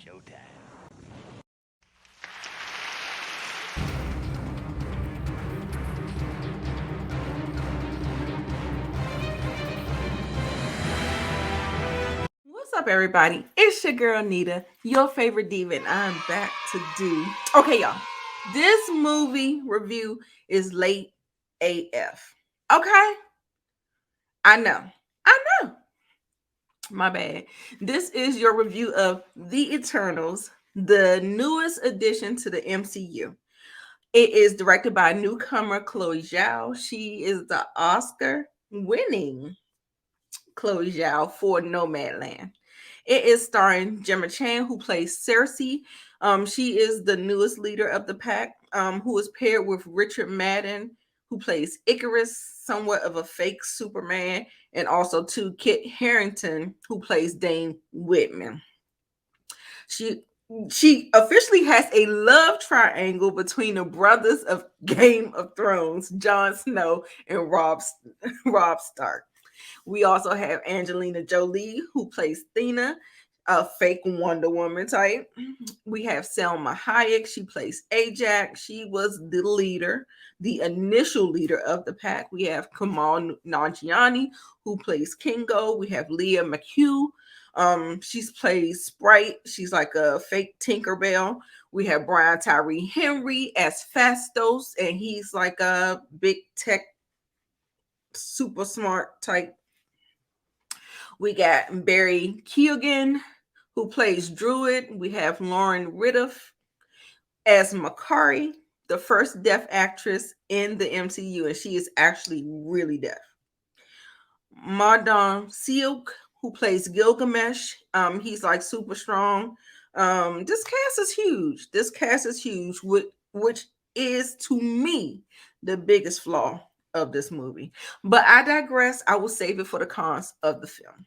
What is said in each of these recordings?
showtime. What's up, everybody? It's your girl Nita, your favorite diva, and I'm back to do. Okay, y'all. This movie review is late AF. Okay, I know. I know. My bad. This is your review of The Eternals, the newest addition to the MCU. It is directed by newcomer Chloe Zhao. She is the Oscar winning Chloe Zhao for Nomadland. It is starring Gemma Chan, who plays Cersei. She is the newest leader of the pack, who is paired with Richard Madden, who plays Icarus, somewhat of a fake Superman, and also to Kit Harrington, who plays Dane Whitman. She she officially has a love triangle between the brothers of Game of Thrones, Jon Snow and Rob Stark. We also have Angelina Jolie, who plays Thena, a fake Wonder Woman type. We have Selma Hayek. She plays Ajax. She was the leader, the initial leader of the pack. We have Kamal Nanjiani, who plays Kingo. We have Leah McHugh. She's plays Sprite. She's like a fake Tinkerbell. We have Brian Tyree Henry as Fastos, and he's like a big tech, super smart type. We got Barry Keoghan, who plays Druid. We have Lauren Riddiff as Makari, the first deaf actress in the MCU, and she is actually really deaf. Mardon Silk, who plays Gilgamesh. He's like super strong. This cast is huge. This cast is huge, which is to me the biggest flaw of this movie. But I digress. I will save it for the cons of the film.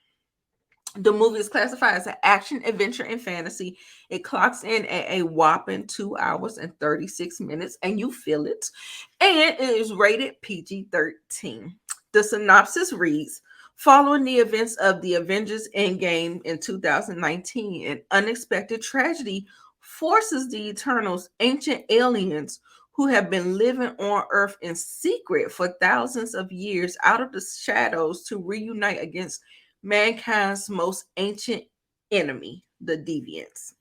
The movie is classified as an action, adventure, and fantasy. It clocks in at a whopping 2 hours and 36 minutes, and you feel it. And it is rated PG 13. The synopsis reads: following the events of the Avengers Endgame in 2019, an unexpected tragedy forces the Eternals, ancient aliens who have been living on Earth in secret for thousands of years, out of the shadows to reunite against mankind's most ancient enemy, the deviants.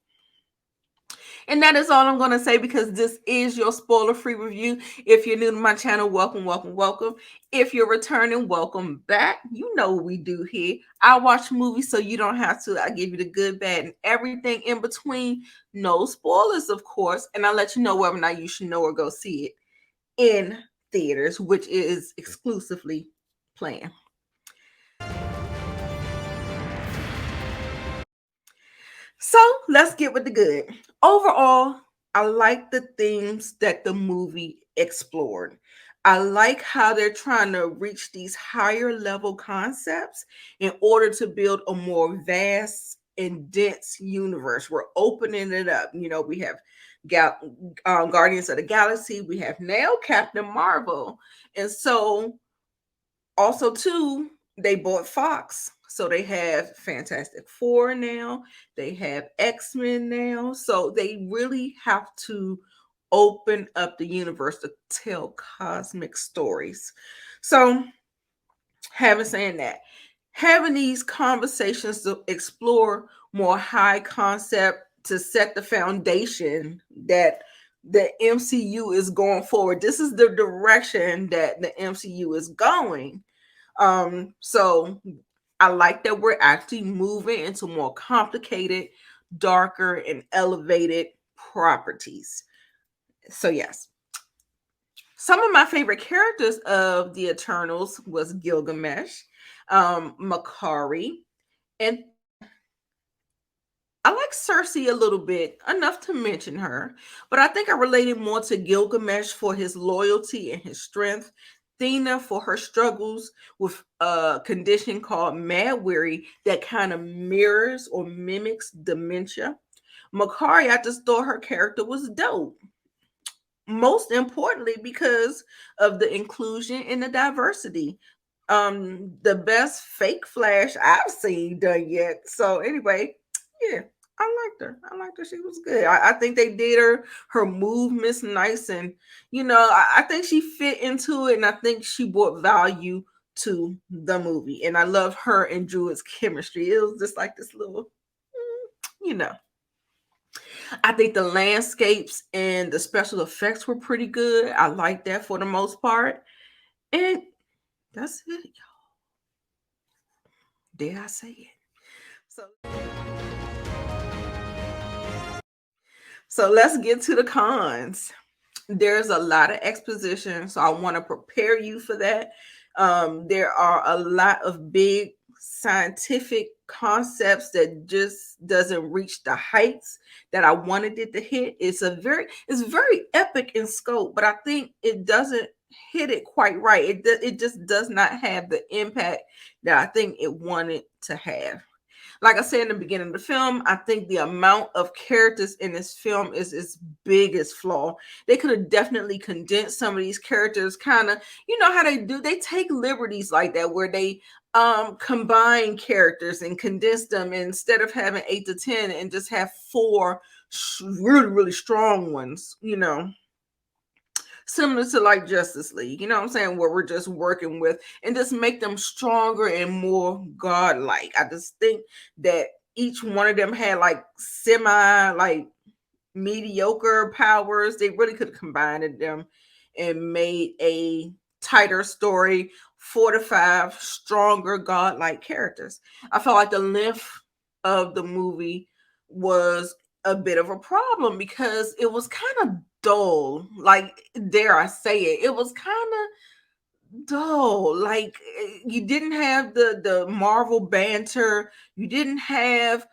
And that is all I'm going to say, because this is your spoiler free review. If you're new to my channel, welcome, welcome, welcome. If you're returning, welcome back. You know what we do here. I watch movies so you don't have to. I give you the good, bad, and everything in between. No spoilers, of course. And I let you know whether or not you should know or go see it in theaters, which is exclusively playing. So let's get with the good. Overall, I like the themes that the movie explored. I like how they're trying to reach these higher level concepts in order to build a more vast and dense universe. We're opening it up. You know, we have Gal- Guardians of the Galaxy, we have now Captain Marvel. And so also too, they bought Fox, so they have Fantastic Four now, they have X-Men now, so they really have to open up the universe to tell cosmic stories. So having saying that, having these conversations to explore more high concept to set the foundation that the MCU is going forward. This is the direction that the MCU is going. So I like that we're actually moving into more complicated, darker, and elevated properties. So yes. Some of my favorite characters of the Eternals was Gilgamesh, Makari, and I like Cersei a little bit, enough to mention her, but I think I related more to Gilgamesh for his loyalty and his strength, Thena for her struggles with a condition called mad weary that kind of mirrors or mimics dementia. Makari, I just thought her character was dope. Most importantly, because of the inclusion and the diversity. The best fake flash I've seen done yet. So anyway, yeah. I liked her. I liked her. She was good. I think they did her movements nice, and I think she fit into it, and I think she brought value to the movie. And I love her and Druid's chemistry. It was just like this little, you know. I think the landscapes and the special effects were pretty good. I like that for the most part. And that's it. Dare I say it? So let's get to the cons. There's a lot of exposition, so I want to prepare you for that. There are a lot of big scientific concepts that just doesn't reach the heights that I wanted it to hit. It's very epic in scope, but I think it doesn't hit it quite right. It just does not have the impact that I think it wanted to have. Like I said in the beginning of the film, I think the amount of characters in this film is its biggest flaw. They could have definitely condensed some of these characters, kind of, you know how they do. They take liberties like that where they combine characters and condense them instead of having 8 to 10 and just have four really, really strong ones. Similar to like Justice League, you know what I'm saying, where we're just working with and just make them stronger and more godlike. I just think that each one of them had like semi like mediocre powers. They really could have combined them and made a tighter story, 4 to 5 stronger godlike characters. I felt like the length of the movie was a bit of a problem because it was kind of dull. Like, dare I say it, it was kind of dull. Like, you didn't have the Marvel banter, you didn't have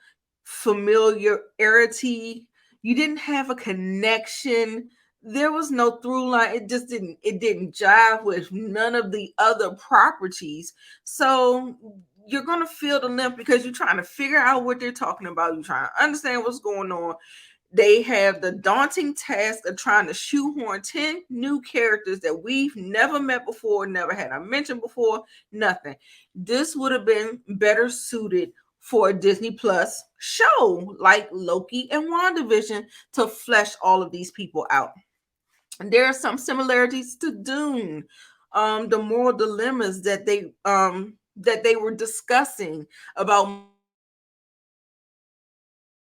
familiarity, you didn't have a connection. There was no through line. It didn't jive with none of the other properties. So you're gonna feel the limp because you're trying to figure out what they're talking about. You're trying to understand what's going on. They have the daunting task of trying to shoehorn 10 new characters that we've never met before, never had I mentioned before, nothing. This would have been better suited for a Disney Plus show like Loki and WandaVision to flesh all of these people out. And there are some similarities to Dune. The moral dilemmas that they were discussing about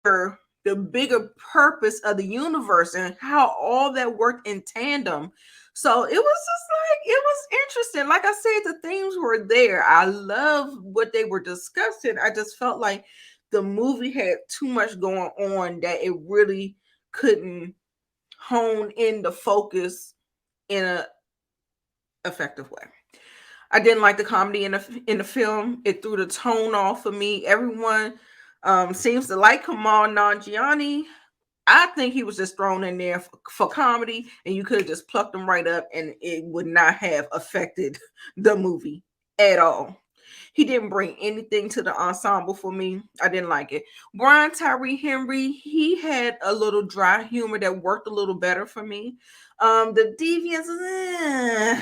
the bigger purpose of the universe and how all that worked in tandem. So it was just like, it was interesting. Like I said, the themes were there. I love what they were discussing. I just felt like the movie had too much going on that it really couldn't hone in the focus in a effective way. I didn't like the comedy in the film. It threw the tone off for me. Everyone seems to like Kamal Nanjiani. I think he was just thrown in there for comedy, and you could have just plucked him right up, and it would not have affected the movie at all. He didn't bring anything to the ensemble for me. I didn't like it. Brian Tyree Henry, he had a little dry humor that worked a little better for me. The deviants,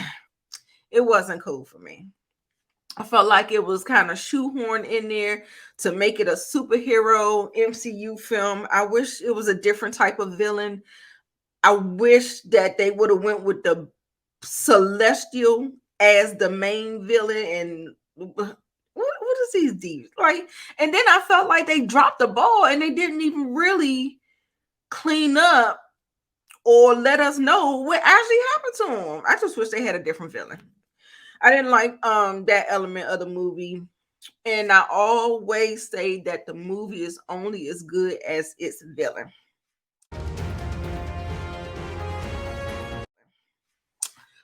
it wasn't cool for me. I felt like it was kind of shoehorned in there to make it a superhero MCU film. I wish it was a different type of villain. I wish that they would have went with the Celestial as the main villain. And what is these deeds like? And then I felt like they dropped the ball and they didn't even really clean up or let us know what actually happened to them. I just wish they had a different villain. I didn't like that element of the movie. And I always say that the movie is only as good as its villain.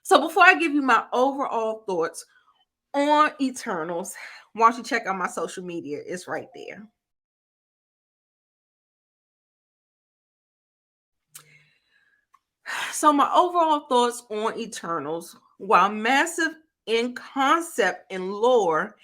So before I give you my overall thoughts on Eternals, why don't you check out my social media? It's right there. So my overall thoughts on Eternals, while massive in concept and lore,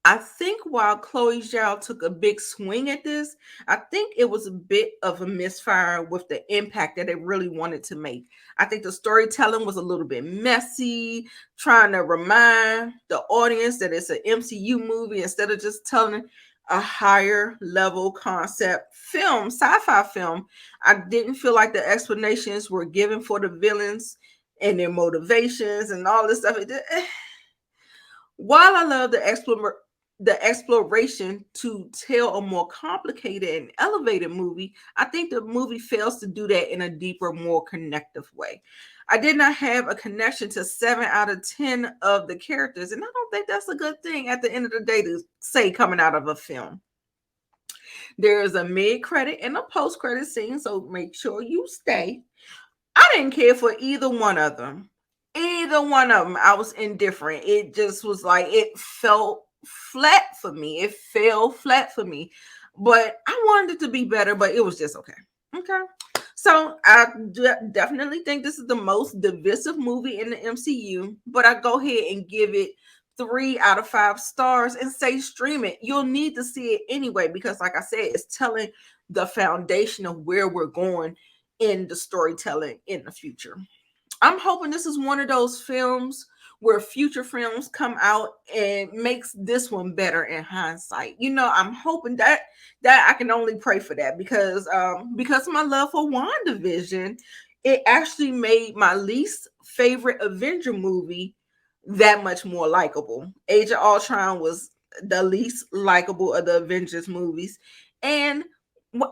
I think while Chloe Zhao took a big swing at this, I think it was a bit of a misfire with the impact that it really wanted to make. I think the storytelling was a little bit messy, trying to remind the audience that it's an MCU movie instead of just telling a higher level concept film, sci-fi film. I didn't feel like the explanations were given for the villains and their motivations and all this stuff. While I love the exploration to tell a more complicated and elevated movie, I think the movie fails to do that in a deeper, more connective way. I did not have a connection to 7 out of 10 of the characters, and I don't think that's a good thing at the end of the day to say coming out of a film. There is a mid credit and a post credit scene, so make sure you stay. I didn't care for either one of them. Either one of them, I was indifferent. It just was like it felt flat for me. It fell flat for me. But I wanted it to be better, but it was just okay. Okay. So I definitely think this is the most divisive movie in the MCU, but I go ahead and give it 3 out of 5 stars and say stream it. You'll need to see it anyway because, like I said, it's telling the foundation of where we're going in the storytelling in the future. I'm hoping this is one of those films where future films come out and makes this one better in hindsight. I'm hoping that I can only pray for that because of my love for WandaVision, it actually made my least favorite Avenger movie that much more likable. Age of Ultron was the least likable of the Avengers movies. And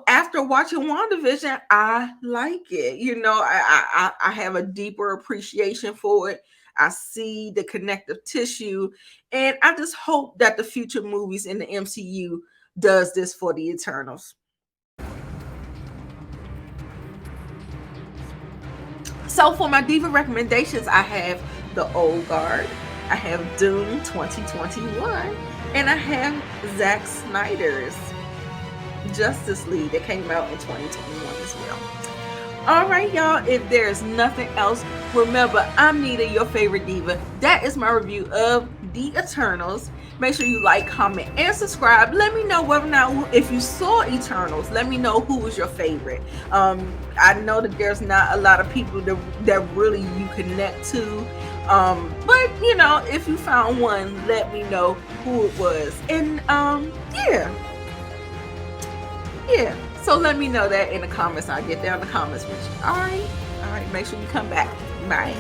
after watching WandaVision, I like it. I have a deeper appreciation for it. I see the connective tissue, and I just hope that the future movies in the MCU does this for the Eternals. So for my diva recommendations, I have The Old Guard, I have Doom 2021, and I have Zack Snyder's Justice League that came out in 2021 as well. All right, y'all. If there's nothing else, remember, I'm Nita, your favorite diva. That is my review of The Eternals. Make sure you like, comment, and subscribe. Let me know whether or not, if you saw Eternals, let me know who was your favorite. I know that there's not a lot of people that really you connect to. But if you found one, let me know who it was. And yeah. So let me know that in the comments. I'll get down in the comments with you. All right. Make sure you come back. Bye.